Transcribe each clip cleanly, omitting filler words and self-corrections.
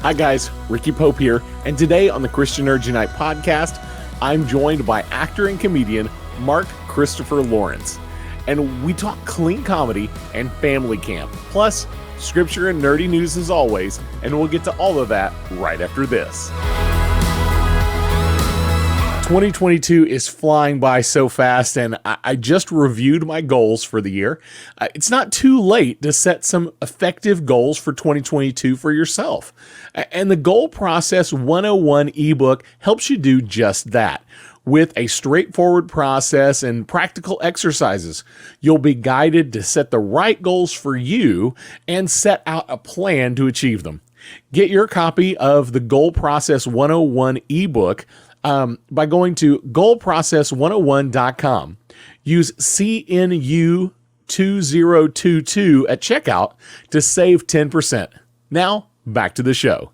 Hi guys, Ricky Pope here, and today on the Christian Nerds Unite podcast, I'm joined by actor and comedian Mark Christopher Lawrence, and we talk clean comedy and family camp, plus scripture and nerdy news as always, and we'll get to all of that right after this. 2022 is flying by so fast, and I just reviewed my goals for the year. It's not too late to set some effective goals for 2022 for yourself. And the Goal Process 101 ebook helps you do just that. With a straightforward process and practical exercises, you'll be guided to set the right goals for you and set out a plan to achieve them. Get your copy of the Goal Process 101 ebook by going to goalprocess101.com. Use CNU2022 at checkout to save 10%. Now, back to the show.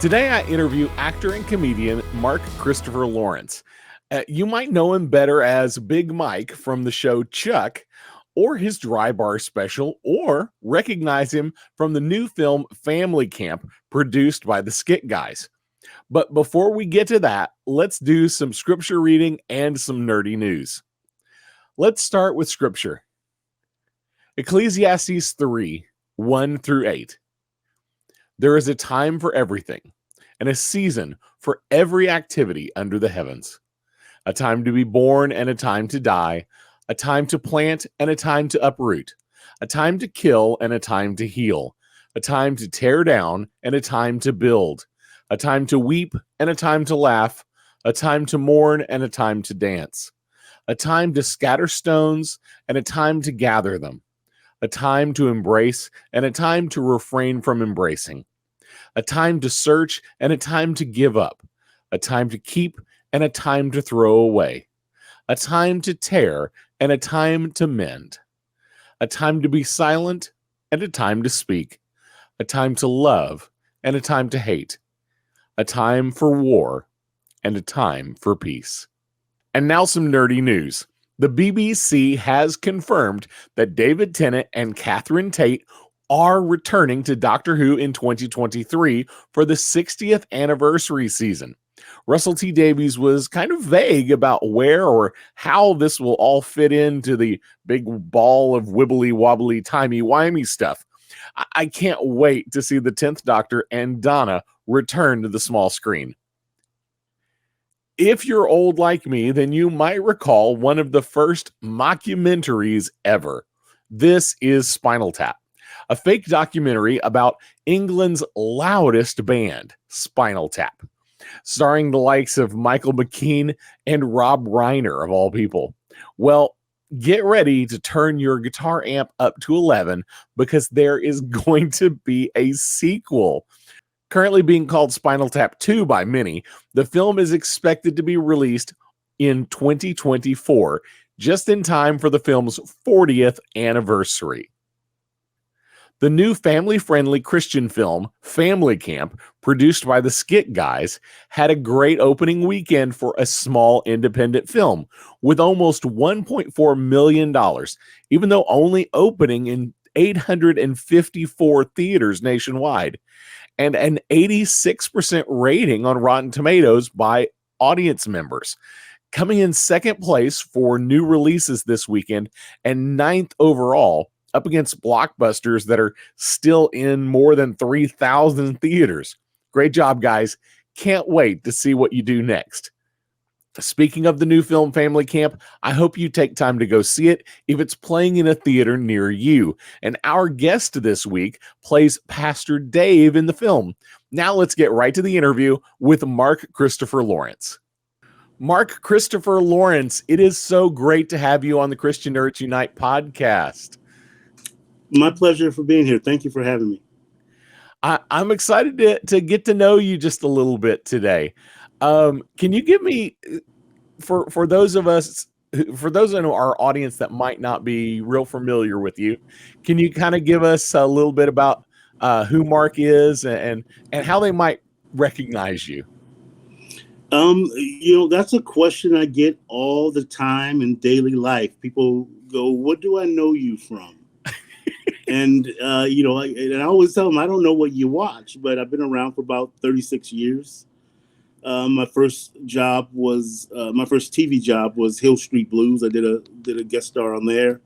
Today, I interview actor and comedian Mark Christopher Lawrence. You might know him better as Big Mike from the show Chuck, or his Dry Bar special, or recognize him from the new film Family Camp, produced by the Skit Guys. But before we get to that, let's do some scripture reading and some nerdy news. Let's start with scripture. Ecclesiastes 3, 1 through 8. There is a time for everything, and a season for every activity under the heavens. A time to be born and a time to die, a time to plant and a time to uproot, a time to kill and a time to heal, a time to tear down and a time to build, a time to weep and a time to laugh, a time to mourn and a time to dance, a time to scatter stones and a time to gather them, a time to embrace and a time to refrain from embracing, a time to search and a time to give up, a time to keep and a time to throw away, a time to tear and a time to mend, a time to be silent and a time to speak, a time to love and a time to hate, a time for war and a time for peace. And now some nerdy news. The BBC has confirmed that David Tennant and Catherine Tate are returning to Doctor Who in 2023 for the 60th anniversary season. Russell T Davies was kind of vague about where or how this will all fit into the big ball of wibbly wobbly timey-wimey stuff. I can't wait to see the 10th Doctor and Donna return to the small screen. If you're old like me, then you might recall one of the first mockumentaries ever. This is Spinal Tap, a fake documentary about England's loudest band, Spinal Tap, starring the likes of Michael McKean and Rob Reiner, of all people. Well, get ready to turn your guitar amp up to 11 because there is going to be a sequel. Currently being called Spinal Tap 2 by many, the film is expected to be released in 2024, just in time for the film's 40th anniversary. The new family-friendly Christian film, Family Camp, produced by the Skit Guys, had a great opening weekend for a small independent film, with almost $1.4 million, even though only opening in 854 theaters nationwide, and an 86% rating on Rotten Tomatoes by audience members, coming in second place for new releases this weekend and ninth overall, up against blockbusters that are still in more than 3,000 theaters. Great job, guys. Can't wait to see what you do next. Speaking of the new film Family Camp, I hope you take time to go see it if it's playing in a theater near you. And our guest this week plays Pastor Dave in the film. Now let's get right to the interview with Mark Christopher Lawrence. Mark Christopher Lawrence, it is so great to have you on the Christian Nerds Unite podcast. My pleasure for being here. Thank you for having me. I'm excited to get to know you just a little bit today. Can you give me for those of us for those in our audience that might not be real familiar with you, can you kind of give us a little bit about who Mark is and how they might recognize you? That's a question I get all the time in daily life. People go, "What do I know you from?" And and I always tell them, "I don't know what you watch, but I've been around for about 36 years." My first TV job was Hill Street Blues. I did a guest star on there,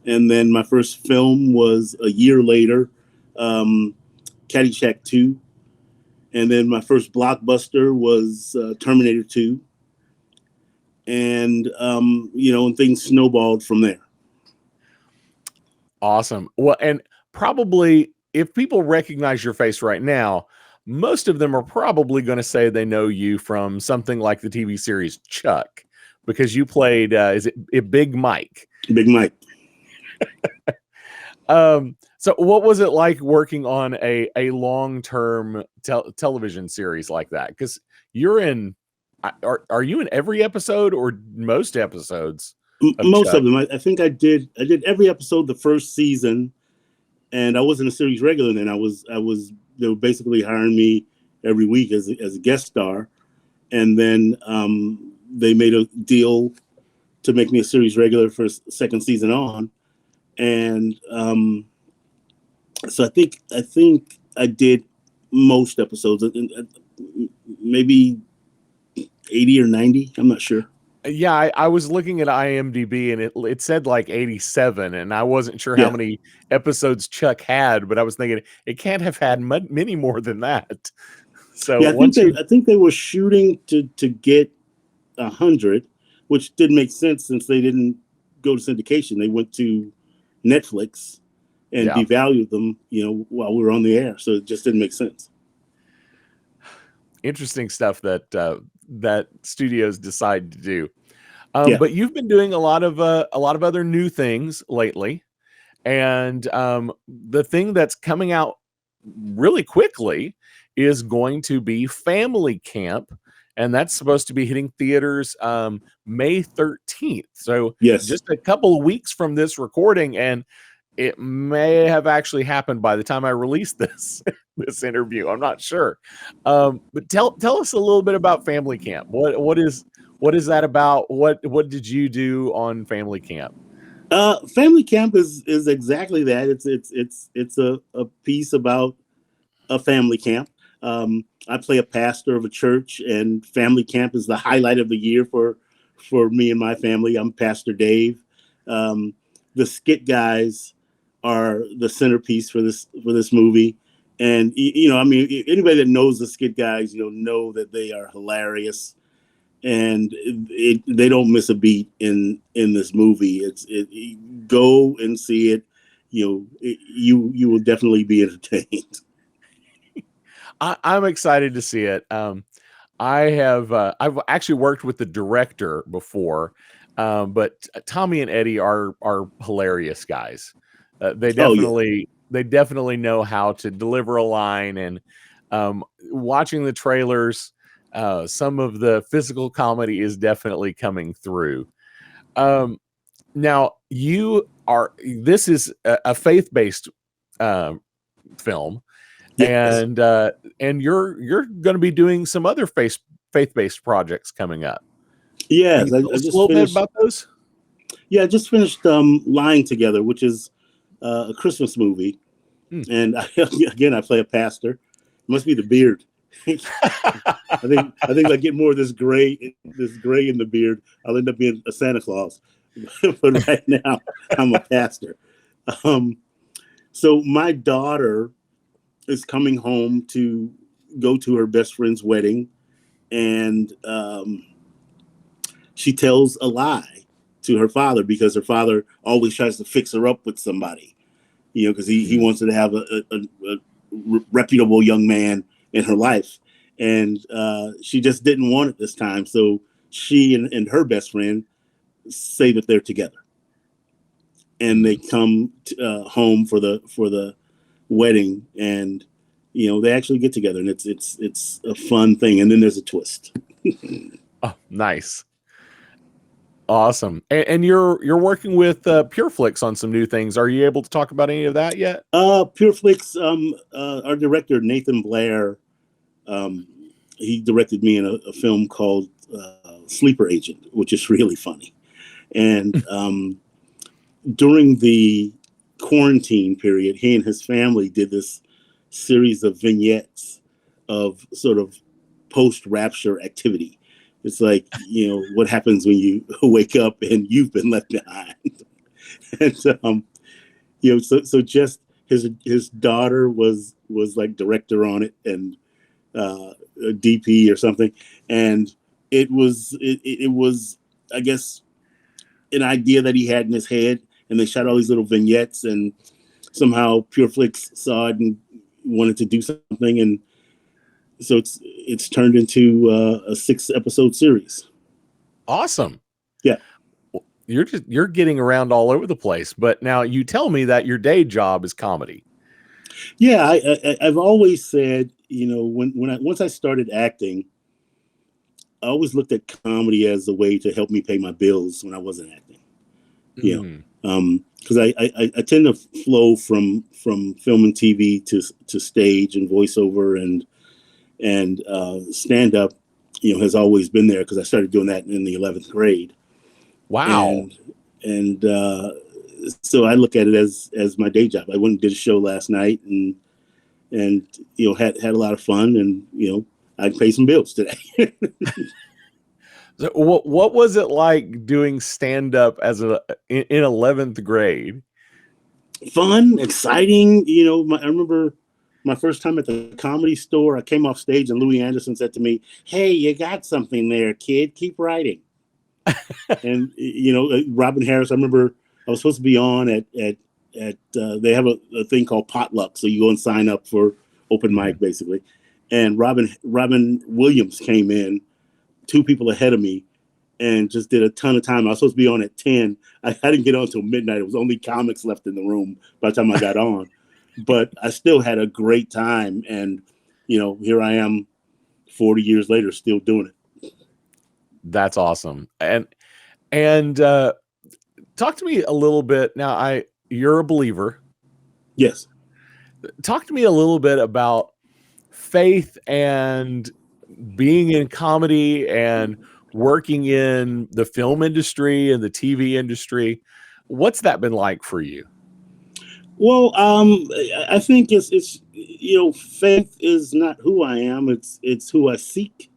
and then my first film was a year later, um, Caddyshack 2, and then my first blockbuster was Terminator 2, and things snowballed from there. Awesome. Well, and probably if people recognize your face right now, most of them are probably going to say they know you from something like the TV series Chuck, because you played, is it Big Mike? Big Mike. So what was it like working on a long-term television series like that? Because you're in, are you in every episode or most episodes of Most Chuck? of them. I think I did every episode the first season, and I wasn't a series regular then. I was they were basically hiring me every week as a guest star, and then they made a deal to make me a series regular for second season on, and so I think I did most episodes, maybe 80 or 90. I'm not sure. Yeah, I was looking at IMDb and it said like 87, and I wasn't sure how Yeah, many episodes Chuck had, but I was thinking it can't have had many more than that. So yeah. I think once they you, I think they were shooting to get 100, which didn't make sense since they didn't go to syndication. They went to Netflix and yeah, devalued them, while we were on the air. So it just didn't make sense. interesting stuff that that studios decide to do. Yeah. But you've been doing a lot of other new things lately, and the thing that's coming out really quickly is going to be Family Camp, and that's supposed to be hitting theaters May 13th. So Yes. just a couple of weeks from this recording, and it may have actually happened by the time I release this this interview. I'm not sure. But tell us a little bit about Family Camp. What is that about? What did you do on Family Camp? Family Camp is exactly that. It's a piece about a family camp. I play a pastor of a church, and family camp is the highlight of the year for me and my family. I'm Pastor Dave. Um, the Skit Guys are the centerpiece for this movie, and I mean, anybody that knows the Skit Guys, know that they are hilarious, and they don't miss a beat in this movie. Go and see it. You will definitely be entertained. I'm excited to see it. I've actually worked with the director before, but Tommy and Eddie are hilarious guys. Oh yeah. They definitely know how to deliver a line, and watching the trailers, some of the physical comedy is definitely coming through. Um, Now you are this is a faith based uh, film, Yes. and you're going to be doing some other faith based projects coming up. Can Yes. you I, tell I us a just little bit finished. about those? Yeah, I just finished Lying Together, which is a Christmas movie, Hmm. and again I play a pastor. It must be the beard. I think if I get more of this gray in the beard, I'll end up being a Santa Claus. But right now, I'm a pastor. Um, so my daughter is coming home to go to her best friend's wedding, and she tells a lie to her father because her father always tries to fix her up with somebody, because he Hmm. wants her to have a reputable young man in her life. And she just didn't want it this time. So she and her best friend say that they're together. and they come home for the wedding, and they actually get together, and it's a fun thing, and then there's a twist. Oh, nice. Awesome. And you're working with PureFlix on some new things. Are you able to talk about any of that yet? PureFlix, our director Nathan Blair, he directed me in a film called Sleeper Agent, which is really funny. And during the quarantine period, he and his family did this series of vignettes of sort of post-rapture activity. It's like, what happens when you wake up and you've been left behind. And so just his daughter was like director on it, and a DP or something, and it was I guess an idea that he had in his head, and they shot all these little vignettes, and somehow PureFlix saw it and wanted to do something, and so it's turned into a 6-episode series. Awesome. Yeah. You're getting around all over the place, but now you tell me that your day job is comedy. Yeah, I've always said, once I started acting, I always looked at comedy as a way to help me pay my bills when I wasn't acting. Because I tend to flow from film and TV to stage and voiceover, and stand up, has always been there, because I started doing that in the 11th grade. Wow. And so I look at it as my day job. I went and did a show last night, and had a lot of fun, and I pay some bills today. So what was it like doing stand up in 11th grade? Fun, exciting. I remember my first time at the Comedy Store. I came off stage, and Louis Anderson said to me, "Hey, you got something there, kid. Keep writing." And Robin Harris. I remember I was supposed to be on at they have a thing called potluck, so you go and sign up for open mic, basically. And Robin Williams came in 2 people ahead of me and just did a ton of time. I was supposed to be on at 10. I didn't get on until midnight. It was only comics left in the room by the time I got on. But I still had a great time. And, here I am 40 years later, still doing it. That's awesome. And talk to me a little bit. Now, you're a believer. Yes. Talk to me a little bit about faith and being in comedy and working in the film industry and the TV industry. What's that been like for you? Well, I think it's faith is not who I am. It's who I seek.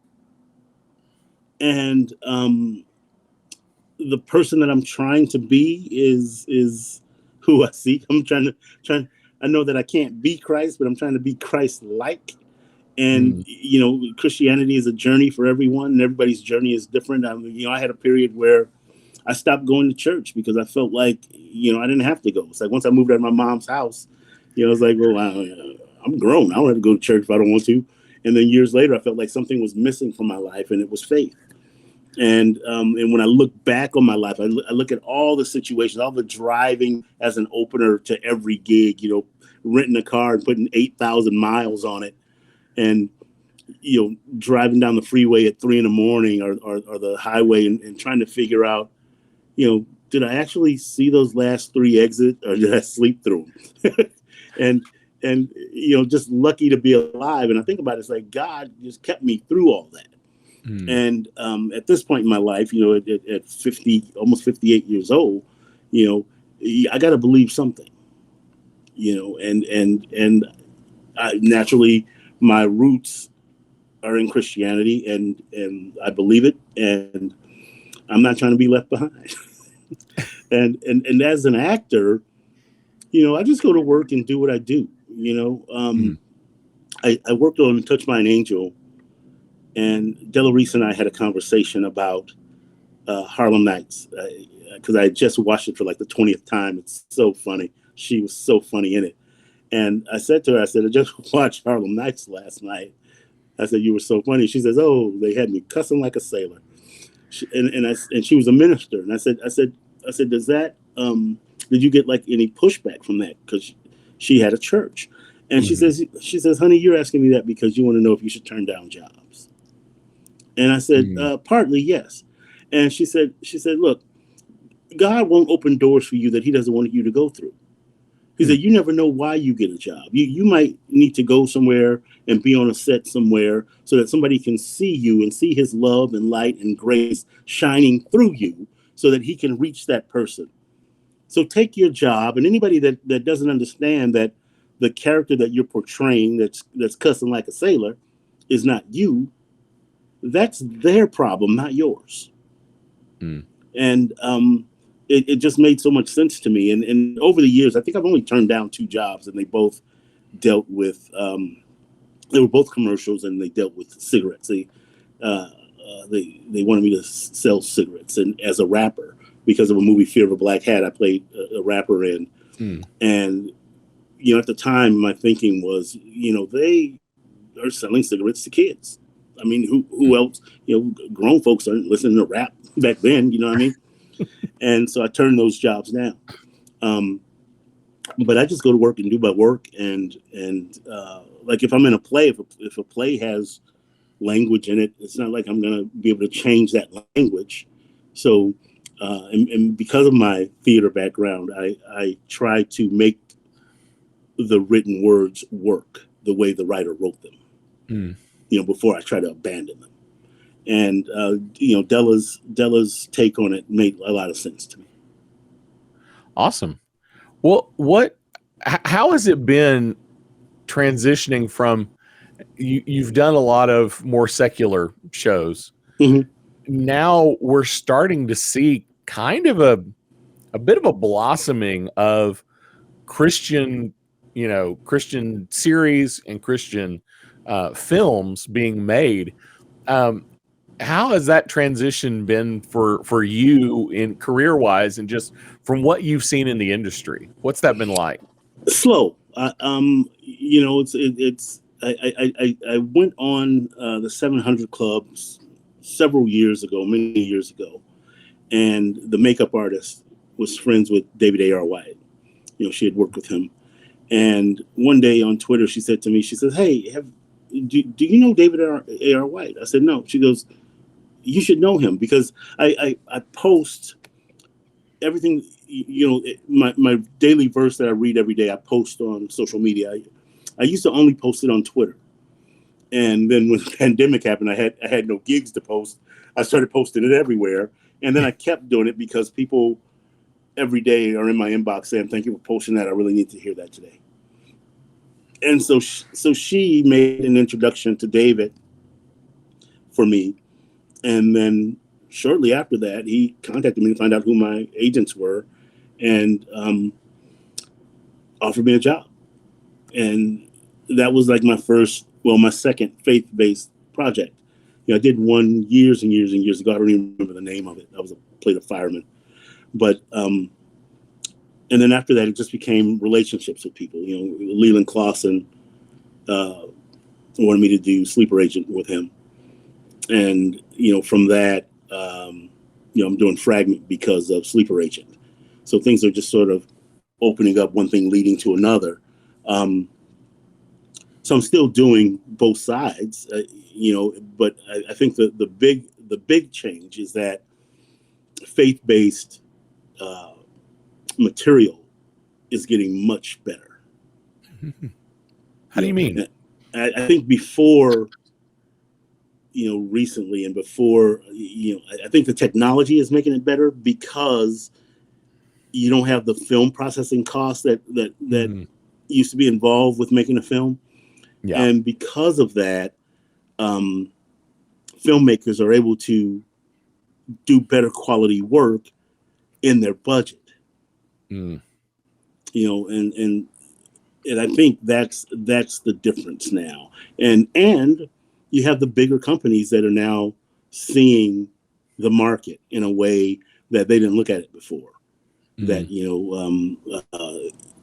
And the person that I'm trying to be is who I seek. I'm trying. I know that I can't be Christ, but I'm trying to be Christ-like. And Christianity is a journey for everyone, and everybody's journey is different. I had a period where I stopped going to church because I felt like I didn't have to go. It's like once I moved out of my mom's house, I was like, well, I'm grown. I don't have to go to church if I don't want to. And then years later, I felt like something was missing from my life, and it was faith. And when I look back on my life, I look at all the situations, all the driving as an opener to every gig, renting a car and putting 8,000 miles on it, and driving down the freeway at 3 a.m. or the highway and trying to figure out, did I actually see those last 3 exits, or did I sleep through them? and just lucky to be alive. And I think about it, it's like God just kept me through all that. And at this point in my life, at 50, almost 58 years old, I got to believe something, and naturally my roots are in Christianity, and I believe it, and I'm not trying to be left behind. and as an actor, I just go to work and do what I do. I worked on Touch by an Angel, and Della Reese and I had a conversation about Harlem Nights, because I just watched it for like the 20th time. It's so funny. She was so funny in it. And I said to her, I just watched Harlem Nights last night. I said, you were so funny. She says, oh, they had me cussing like a sailor. And she was a minister. And I said, does that Did you get like any pushback from that? Because she had a church, and Mhm. she says, honey, you're asking me that because you want to know if you should turn down jobs. And I said, Mm. partly yes. And she said, look, God won't open doors for you that He doesn't want you to go through. He Hmm. said, you never know why you get a job. You might need to go somewhere and be on a set somewhere so that somebody can see you and see His love and light and grace shining through you so that He can reach that person. So take your job, and anybody that doesn't understand that the character that you're portraying that's cussing like a sailor is not you, that's their problem, not yours. Mm. And it just made so much sense to me. And over the years, I think I've only turned down two jobs, and they both dealt with they were both commercials, and they dealt with cigarettes. They wanted me to sell cigarettes, and as a rapper, because of a movie Fear of a Black Hat, I played a rapper in. Mm. And at the time, my thinking was, they are selling cigarettes to kids. I mean, who else? Grown folks aren't listening to rap back then. You know what I mean? And so I turned those jobs down. Um, but I just go to work and do my work, and like if I'm in a play, if a play has language in it, it's not like I'm gonna be able to change that language. So, and because of my theater background, I try to make the written words work the way the writer wrote them. Mm. Before I try to abandon them. And Della's take on it made a lot of sense to me. Awesome. Well, how has it been transitioning from you've done a lot of more secular shows. Mm-hmm. Now we're starting to see kind of a bit of a blossoming of Christian, Christian series and Christian films being made. Um, how has that transition been for you in career wise, and just from what you've seen in the industry? What's that been like? Slow. It's I went on the 700 Clubs several years ago, many years ago, and the makeup artist was friends with David A.R. White. She had worked with him, and one day on Twitter, she said to me, she says, "Hey, do you know David A.R. White?" I said, "No." She goes, "You should know him because I post everything." My daily verse that I read every day, I post on social media. I used to only post it on Twitter, and then when the pandemic happened, I had no gigs to post. I started posting it everywhere, and then I kept doing it because people every day are in my inbox saying, "Thank you for posting that. I really need to hear that today." And so she made an introduction to David for me, and then shortly after that, he contacted me to find out who my agents were, and offered me a job. And that was like my second faith-based project. I did one years and years and years ago. I don't even remember the name of it. I played a fireman, but and then after that, it just became relationships with people. Leland Clausen wanted me to do Sleeper Agent with him, and from that, I'm doing Fragment because of Sleeper Agent. So things are just sort of opening up, one thing leading to another. So I'm still doing both sides, but I think the big change is that faith-based material is getting much better. How do you mean? I think before, recently and before, I think the technology is making it better because you don't have the film processing costs that Mm. used to be involved with making a film. Yeah. And because of that, filmmakers are able to do better quality work in their budget. Mm. And I think that's the difference now. And you have the bigger companies that are now seeing the market in a way that they didn't look at it before. That Mm.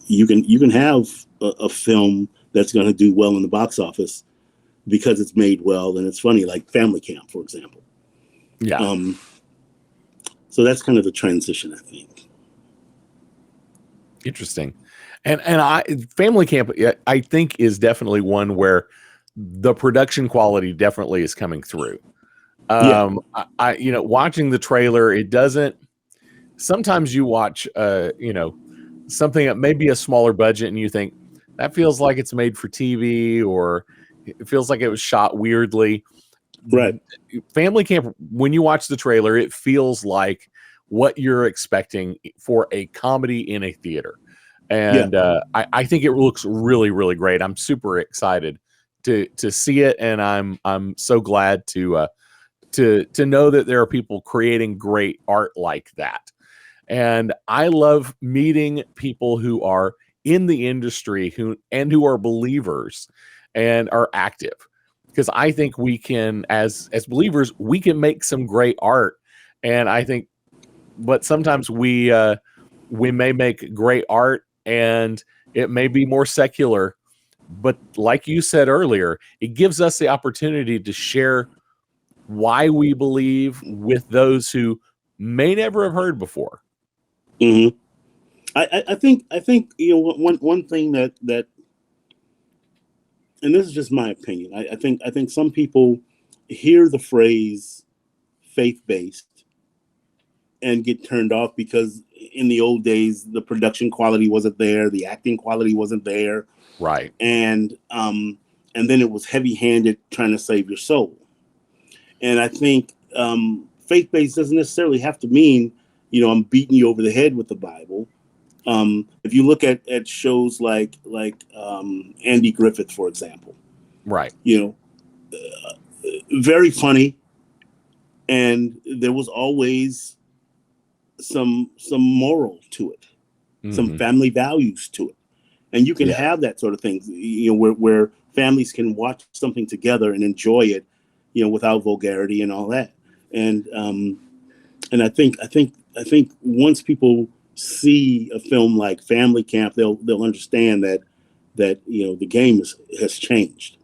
you can have a film that's going to do well in the box office because it's made well and it's funny, like Family Camp, for example. Yeah. So that's kind of the transition, I think. Interesting. And I family camp I think is definitely one where the production quality definitely is coming through. Yeah, Watching the trailer, it doesn't sometimes you watch something that may be a smaller budget and you think that feels like it's made for TV or it feels like it was shot weirdly. right. Family camp, when you watch the trailer, it feels like what you're expecting for a comedy in a theater. Yeah, And I think it looks really, really great. I'm super excited to see it, and I'm so glad to know that there are people creating great art like that. And I love meeting people who are in the industry who are believers and are active, because I think we can, as believers, we can make some great art. And I think, but sometimes we may make great art and it may be more secular, but like you said earlier, it gives us the opportunity to share why we believe with those who may never have heard before. hmm I think one thing that, and this is just my opinion. I think some people hear the phrase faith based and get turned off because in the old days the production quality wasn't there, the acting quality wasn't there, Right. and then it was heavy handed trying to save your soul. And I think faith based doesn't necessarily have to mean I'm beating you over the head with the Bible. If you look at shows like Andy Griffith, for example, Right. you know, very funny, and there was always some moral to it, some Hmm. family values to it, and you can Yeah. have that sort of thing, where families can watch something together and enjoy it, without vulgarity and all that. And I think once people see a film like Family Camp, they'll understand that the game has changed.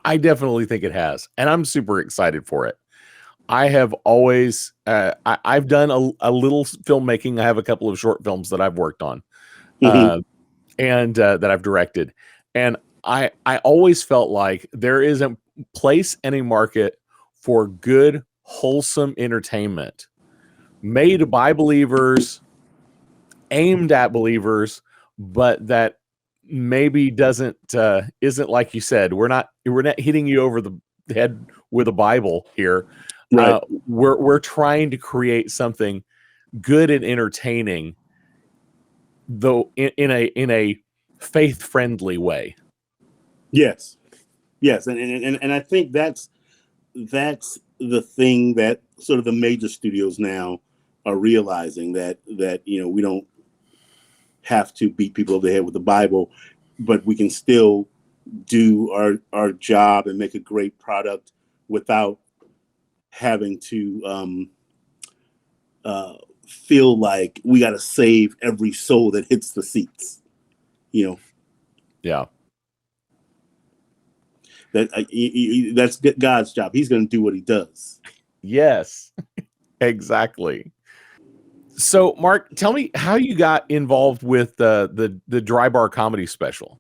I definitely think it has, and I'm super excited for it. I have always, I've done a little filmmaking. I have a couple of short films that I've worked on, Hmm. uh, and that I've directed, and I always felt like there is a place and a market for good, wholesome entertainment made by believers, aimed at believers, but that maybe doesn't isn't like you said. We're not hitting you over the head with a Bible here. Right. We're trying to create something good and entertaining, though in a faith friendly way. Yes. Yes. And I think that's the thing that sort of the major studios now are realizing, that we don't have to beat people over the head with the Bible, but we can still do our job and make a great product without having to uh, feel like we got to save every soul that hits the seats. You know Yeah. that's God's job. He's going to do what he does. Yes. Exactly. So, Mark, tell me how you got involved with the Dry Bar comedy special.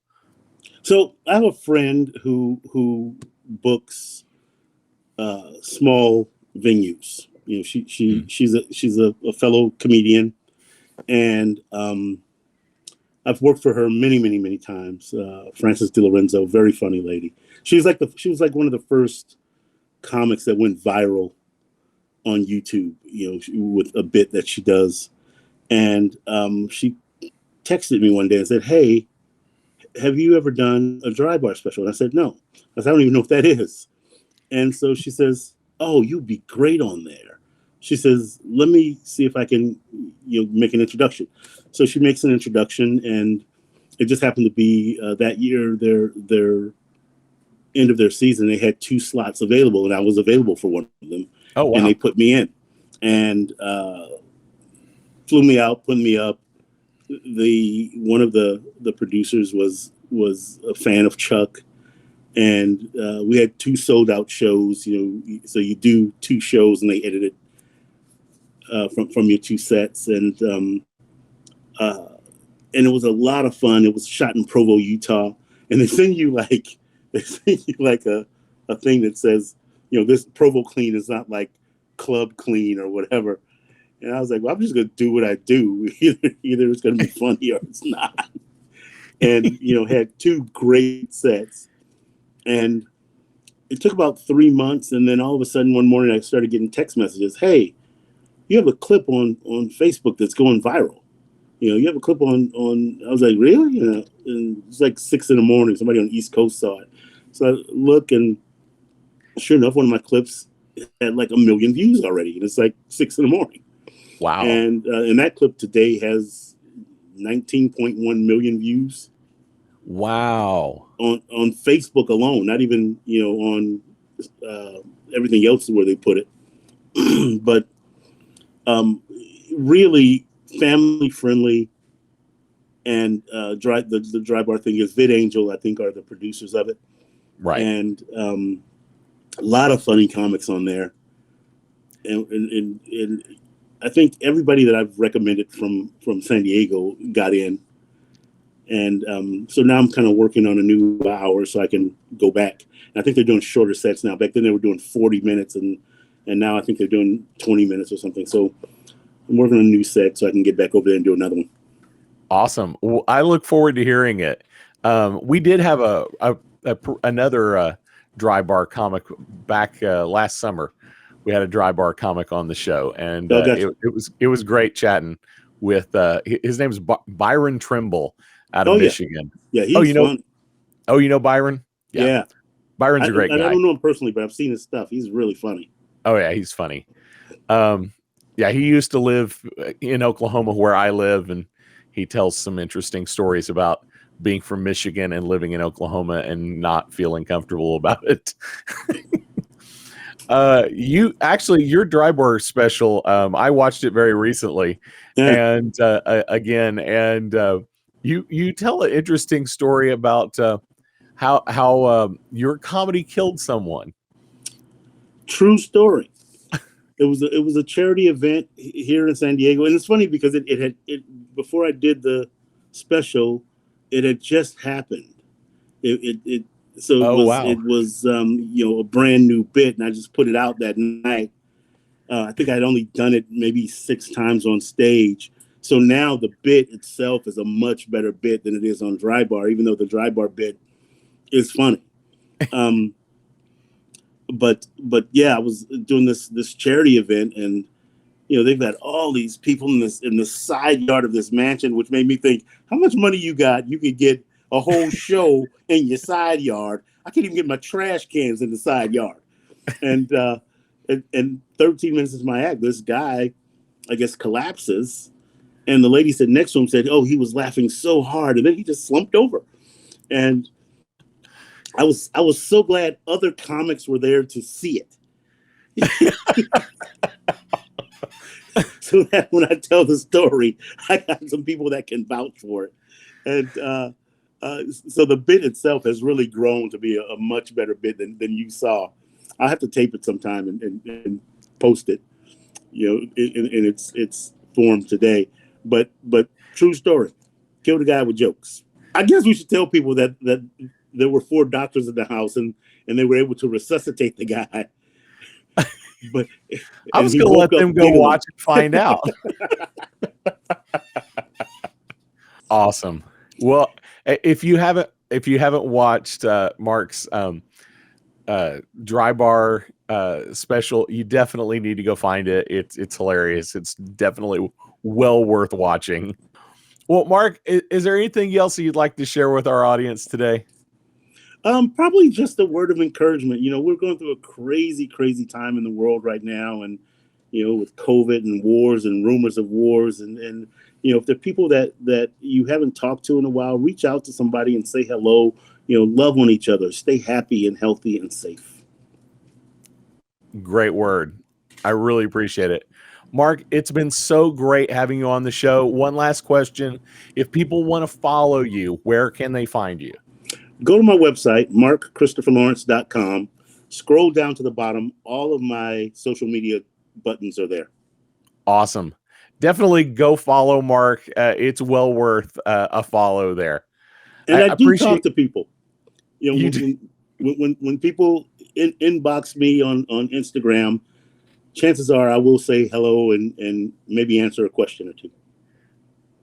So I have a friend who books small venues. Mm. She's a fellow comedian, and I've worked for her many, many, many times. Frances DiLorenzo, very funny lady. She was like one of the first comics that went viral on YouTube, with a bit that she does. And she texted me one day and said, "Hey, have you ever done a dry bar special?" And I said, "No." I said, "I don't even know what that is." And so she says, "Oh, you'd be great on there." She says, "Let me see if I can, make an introduction." So she makes an introduction, and it just happened to be that year their end of their season. They had 2 slots available, and I was available for one of them, Oh and they wow. put me in, and flew me out, put me up. The one of the producers was a fan of Chuck, and we had 2 sold out shows. So you do 2 shows, and they edit it from your 2 sets, and and it was a lot of fun. It was shot in Provo, Utah, and they send you like a thing that says, this Provo clean is not like club clean or whatever. And I was like, well, I'm just gonna do what I do. Either it's gonna be funny or it's not. And had two great sets, and it took about 3 months, and then all of a sudden one morning I started getting text messages. Hey, you have a clip on Facebook that's going viral. You have a clip on. I was like, really? And it's like 6 a.m. Somebody on the East Coast saw it. So I look, and sure enough, one of my clips had like 1 million views already, and it's like 6 a.m. Wow. And that clip today has 19.1 million views. Wow. On Facebook alone, not even on everything else where they put it. But really family friendly, and the dry bar thing is VidAngel, I think, are the producers of it, right? And a lot of funny comics on there, and I think everybody that I've recommended from San Diego got in. And so now I'm kind of working on a new hour so I can go back. And I think they're doing shorter sets now. Back then they were doing 40 minutes, and now I think they're doing 20 minutes or something. So I'm working on a new set so I can get back over there and do another one. Awesome. Well, I look forward to hearing it. We did have another dry bar comic back last summer. We had a dry bar comic on the show, and it was great chatting with his name's Byron Trimble out of Michigan. Yeah, he's fun. Oh, you know Byron? Yeah. Byron's a great guy. I don't know him personally, but I've seen his stuff. He's really funny. Oh yeah, he's funny. Yeah, he used to live in Oklahoma where I live, and he tells some interesting stories about being from Michigan and living in Oklahoma and not feeling comfortable about it. Your dry bar special, I watched it very recently, and you tell an interesting story about how your comedy killed someone. True story. It was a charity event here in San Diego, and it's funny because it before I did the special, it had just happened. It was a brand new bit, and I just put it out that night. I think I'd only done it maybe 6 times on stage, so now the bit itself is a much better bit than it is on dry bar, even though the dry bar bit is funny. But yeah, I was doing this charity event, and they've got all these people in the side yard of this mansion, which made me think, how much money you got? You could get a whole show in your side yard. I can't even get my trash cans in the side yard. And 13 minutes into my act, this guy, I guess, collapses, and the lady sitting next to him said, "Oh, he was laughing so hard," and then he just slumped over. And I was so glad other comics were there to see it. So that when I tell the story, I got some people that can vouch for it. And so the bit itself has really grown to be a much better bit than you saw. I'll have to tape it sometime and post it, in its form today. But true story, killed a guy with jokes. I guess we should tell people that there were 4 doctors in the house, and they were able to resuscitate the guy. But I was going to let them go watch and find out. Awesome. Well, if you haven't watched Mark's dry bar special, you definitely need to go find it. It's hilarious. It's definitely well worth watching. Well, Mark, is there anything else you'd like to share with our audience today? Probably just a word of encouragement. We're going through a crazy, crazy time in the world right now, and with COVID and wars and rumors of wars, and if there are people that you haven't talked to in a while, reach out to somebody and say hello. Love on each other, stay happy and healthy and safe. Great word. I really appreciate it. Mark, it's been so great having you on the show. One last question. If people want to follow you, where can they find you? Go to my website, markchristopherlawrence.com. Scroll down to the bottom. All of my social media buttons are there. Awesome. Definitely go follow Mark. It's well worth a follow there. And I do talk appreciate to people. You know, you. when people inbox me on Instagram, chances are I will say hello and maybe answer a question or two.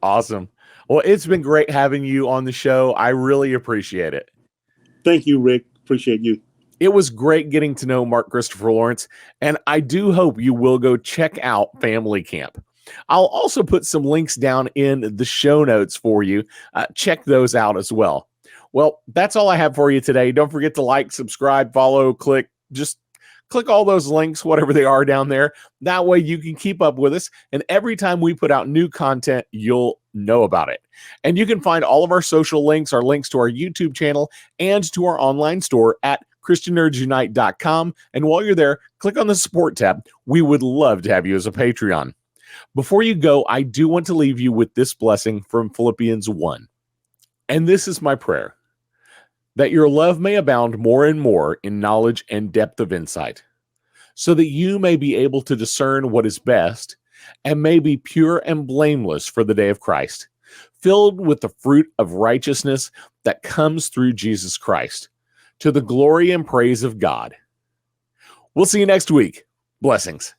Awesome. Well, it's been great having you on the show. I really appreciate it. Thank you, Rick. Appreciate you. It was great getting to know Mark Christopher Lawrence, and I do hope you will go check out Family Camp. I'll also put some links down in the show notes for you. Check those out as well. Well, that's all I have for you today. Don't forget to like, subscribe, follow, just click all those links, whatever they are down there. That way you can keep up with us. And every time we put out new content, you'll know about it. And you can find all of our social links, our links to our YouTube channel, and to our online store at ChristianNerdsUnite.com. And while you're there, click on the support tab. We would love to have you as a Patreon. Before you go, I do want to leave you with this blessing from Philippians 1. And this is my prayer, that your love may abound more and more in knowledge and depth of insight, so that you may be able to discern what is best and may be pure and blameless for the day of Christ, filled with the fruit of righteousness that comes through Jesus Christ, to the glory and praise of God. We'll see you next week. Blessings.